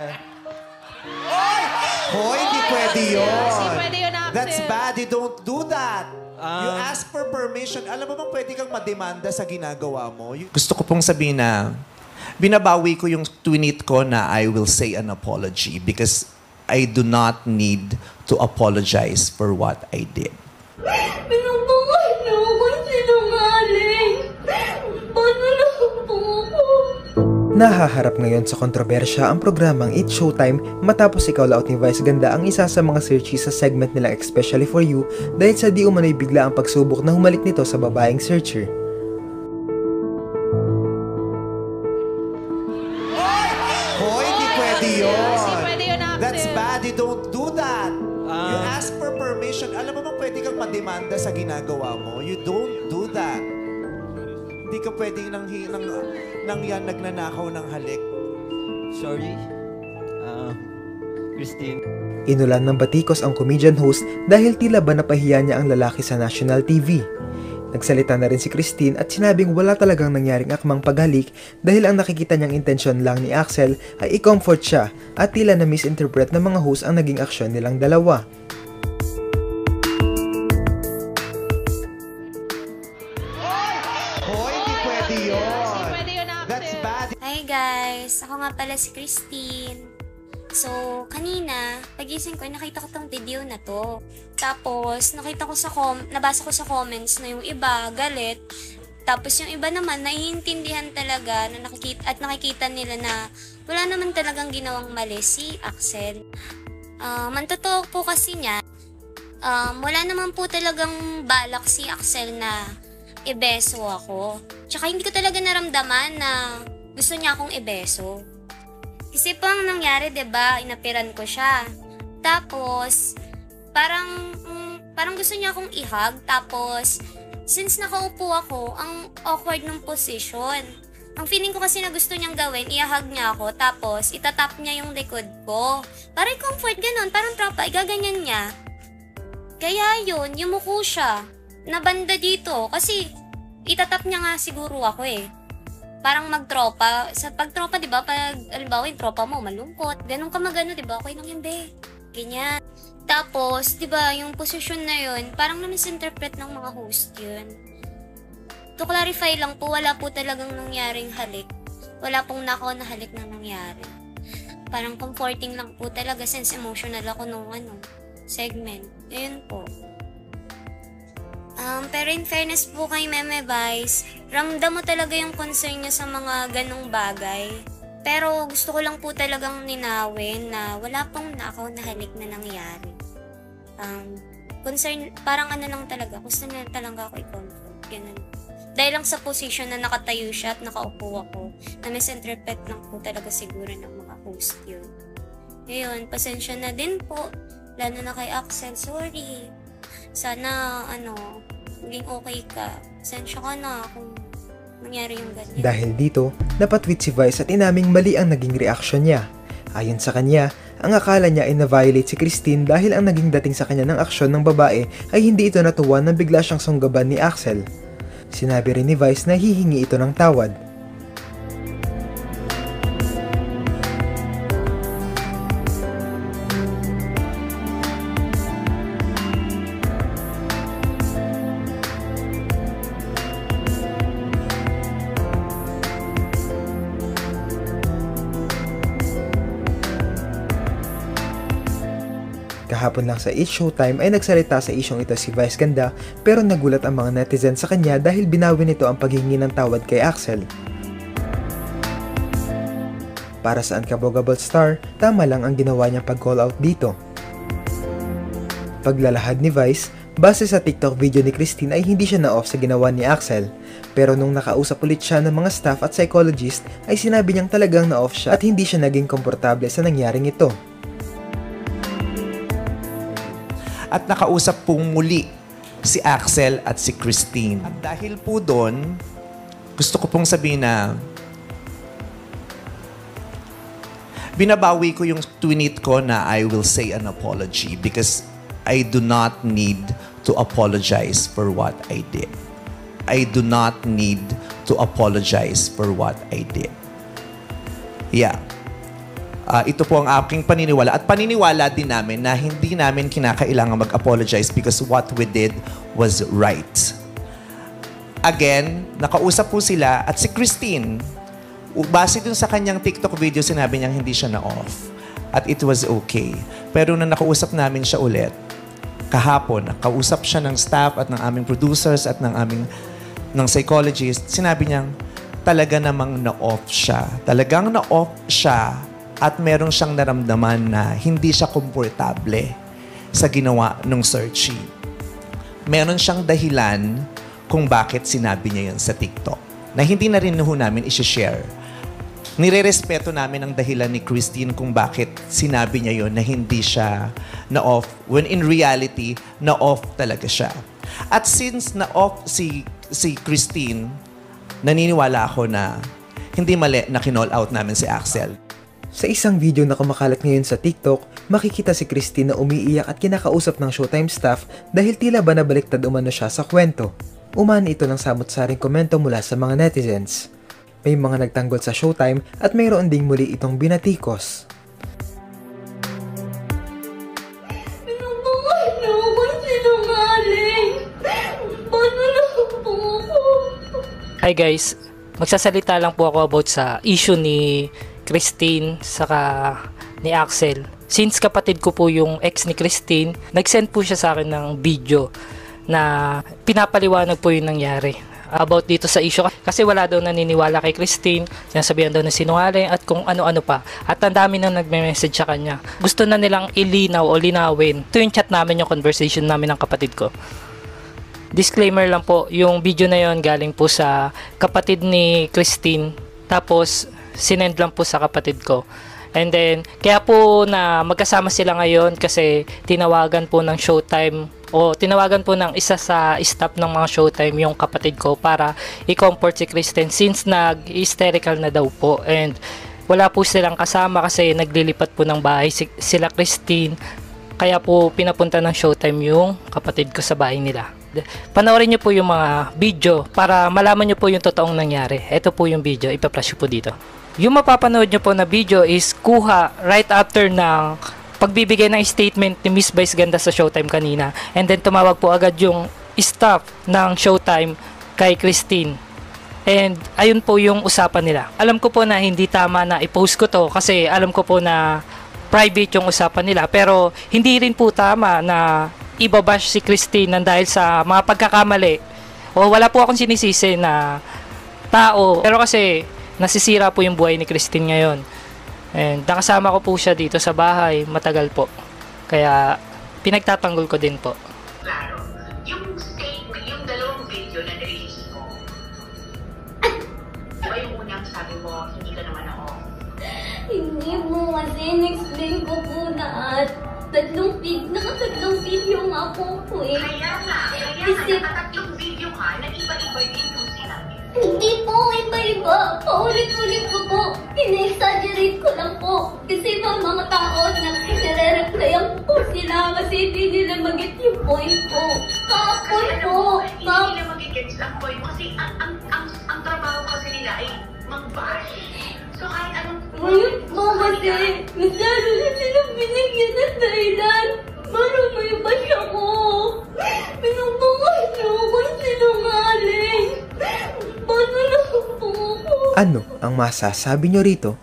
Hoy, hindi pwede yun. Hindi pwede yun, Axel. That's bad. You don't do that. You ask for permission. Alam mo bang pwede kang mademanda sa ginagawa mo? Gusto ko pong sabihin na binabawi ko yung tweet ko na I will say an apology because I do not need to apologize for what I did. Pinubuhay niyo akong sinungaling. Paano lang po ako? Nahaharap ngayon sa kontrobersya ang programang It's Showtime matapos ikaw-laot ni Vice Ganda ang isa sa mga searchies sa segment nila Especially For You dahil sa di umano'y bigla ang pagsubok na humalik nito sa babaeng searcher. Hoy, hindi pwede yun. Hindi pwede yun, Axel. That's bad. You don't do that. You ask for permission. Alam mo bang pwede kang mademanda sa ginagawa mo? You don't do that. Hindi ka pwedeng nang yan nagnanakaw ng halik. Sorry. Christine. Inulan ng batikos ang comedian host dahil tila ba napahiya niya ang lalaki sa national TV. Nagsalita na rin si Christine at sinabing wala talagang nangyaring akmang paghalik dahil ang nakikita niyang intensyon lang ni Axel ay i-comfort siya at tila na misinterpret ng mga host ang naging aksyon nilang dalawa. Hoy, hindi pwede yun. Hindi pwede yun, Axel. That's bad. Hi guys! Ako nga pala si Christine. So, kanina, pagising ko, nakita ko tong video na to. Tapos, nabasa ko sa comments na yung iba, galit. Tapos yung iba naman, naiintindihan talaga na nakikita nila na wala naman talagang ginawang mali si Axel. Totoo po kasi niya, wala naman po talagang balak si Axel na ibeso ako. Tsaka hindi ko talaga naramdaman na gusto niya akong ibeso. Kasi po ang nangyari, 'di ba? Inapiran ko siya. Tapos parang gusto niya akong i-hug. Tapos since nakaupo ako, ang awkward ng position. Ang feeling ko kasi na gusto niyang gawin, i-hug niya ako, tapos itatap niya yung likod ko. Para i-comfort ganun, parang tropa, igaganyan niya. Kaya yun, yumuko siya. Nabanda dito kasi itatap niya nga siguro ako eh. Parang magtropa. Sa pagtropa, di ba, pag alimbawa yung tropa mo, malungkot. Ganun ka magano, di ba? Okay lang yun, be. Ganyan. Tapos, di ba, yung posisyon na yun, parang na-misinterpret ng mga host yun. To clarify lang po, wala po talagang nangyaring halik. Wala pong nakaw na halik na nangyari. Parang comforting lang po talaga since emotional ako nung segment. Ayun po. Pero in fairness po kay Meme Vice, ramdam mo talaga yung concern niya sa mga ganong bagay. Pero gusto ko lang po talagang ninawin na wala pong nakaw na halik na nangyari. Concern, parang lang talaga, gusto niya talaga ako i-comfort. Ganun. Dahil lang sa position na nakatayo siya at nakaupo ako, na misinterpret lang po talaga siguro ng mga host yun. Ngayon, pasensya na din po. Lalo na kay Axel, sorry. Sana, maging okay ka. Pasensya ka na kung nangyari yung ganyan. Dahil dito, napatweet si Vice at inaming mali ang naging reaksyon niya. Ayon sa kanya, ang akala niya ay na-violate si Christine dahil ang naging dating sa kanya ng aksyon ng babae ay hindi ito natuwa nang bigla siyang sunggaban ni Axel. Sinabi rin ni Vice na hihingi ito ng tawad. Kahapon lang sa It's Showtime ay nagsalita sa isyong ito si Vice Ganda pero nagulat ang mga netizen sa kanya dahil binawi nito ang paghingi ng tawad kay Axel. Para sa Unkabogable Star, tama lang ang ginawa niyang pag-call out dito. Paglalahad ni Vice, base sa TikTok video ni Christine ay hindi siya na-off sa ginawa ni Axel. Pero nung nakausap ulit siya ng mga staff at psychologist ay sinabi niyang talagang na-off siya at hindi siya naging komportable sa nangyaring ito. At nakausap pong muli si Axel at si Christine. At dahil po doon, gusto ko pong sabihin na binabawi ko yung tweet ko na I will say an apology because I do not need to apologize for what I did. I do not need to apologize for what I did. Yeah. Ito po ang aking paniniwala. At paniniwala din namin na hindi namin kinakailangan mag-apologize because what we did was right. Again, nakausap po sila at si Christine, base dun sa kanyang TikTok video, sinabi niyang hindi siya na-off. At it was okay. Pero nung nakausap namin siya ulit, kahapon, nakausap siya ng staff at ng aming producers at ng psychologist, sinabi niyang talaga namang na-off siya. Talagang na-off siya at meron siyang naramdaman na hindi siya komportable sa ginawa ng searching. Meron siyang dahilan kung bakit sinabi niya yun sa TikTok na hindi na rin namin isi-share. Nire-respeto namin ang dahilan ni Christine kung bakit sinabi niya yun na hindi siya na-off when in reality, na-off talaga siya. At since na-off si Christine, naniniwala ako na hindi mali na kinall out namin si Axel. Sa isang video na kumakalat ngayon sa TikTok, makikita si Christine na umiiyak at kinakausap ng Showtime staff dahil tila ba nabaliktad umano siya sa kwento. Umani ito ng samot-saring komento mula sa mga netizens. May mga nagtanggol sa Showtime at mayroon ding muli itong binatikos. Hi guys, magsasalita lang po ako about sa issue ni Christine saka ni Axel. Since kapatid ko po yung ex ni Christine, nag-send po siya sa akin ng video na pinapaliwanag po yung nangyari about dito sa issue. Kasi wala daw naniniwala kay Christine, sinasabihan daw na sinungaling at kung ano-ano pa. At ang dami nang nagme-message sa kanya. Gusto na nilang ilinaw o linawin. Ito yung chat namin, yung conversation namin ng kapatid ko. Disclaimer lang po, yung video na yon galing po sa kapatid ni Christine, tapos sinend lang po sa kapatid ko. And then, kaya po na magkasama sila ngayon kasi tinawagan po ng Showtime o tinawagan po ng isa sa staff ng mga Showtime yung kapatid ko para i-comfort si Christine since nag-hysterical na daw po. And wala po silang kasama kasi naglilipat po ng bahay sila Christine. Kaya po pinapunta ng Showtime yung kapatid ko sa bahay nila. Panoorin nyo po yung mga video para malaman nyo po yung totoong nangyari. Ito po yung video, ipa-flash po dito. Yung mapapanood nyo po na video is kuha right after ng pagbibigay ng statement ni Miss Vice Ganda sa Showtime kanina. And then tumawag po agad yung staff ng Showtime kay Christine. And ayun po yung usapan nila. Alam ko po na hindi tama na i-post ko to kasi alam ko po na private yung usapan nila. Pero hindi rin po tama na ibabash si Christine nang dahil sa mga pagkakamali. O wala po akong sinisisi na tao. Pero kasi nasisira po yung buhay ni Christine ngayon. And nakasama ko po siya dito sa bahay matagal po. Kaya pinagtatanggol ko din po. Claro. Yung statement, yung dalawang video na nirelease mo, diba yung unang sabi mo, hindi ka naman ako? Hindi mo kasi in-explain ko po na nakasatlong video nga po eh. Kaya nga, nakatatlong video ka, nag-iba-iba din yung sinabi. Hindi po, iba-iba. Paulit-ulit ko po. Ina-exaggerate ko lang po. Kasi mga tao na nire-replyan po sila kasi hindi nila mag-get yung point ko. Kapon po. Hindi nila mag-get ang point mo kasi ang trabaho kasi nila ay mag-bash. So kahit anong Ngayon po kasi, masyado na silang binigyan ng dahilan. Parang may bash ako. Pinubukas niyo ako sinungaling. Paano na po ako? Ano ang masasabi nyo rito?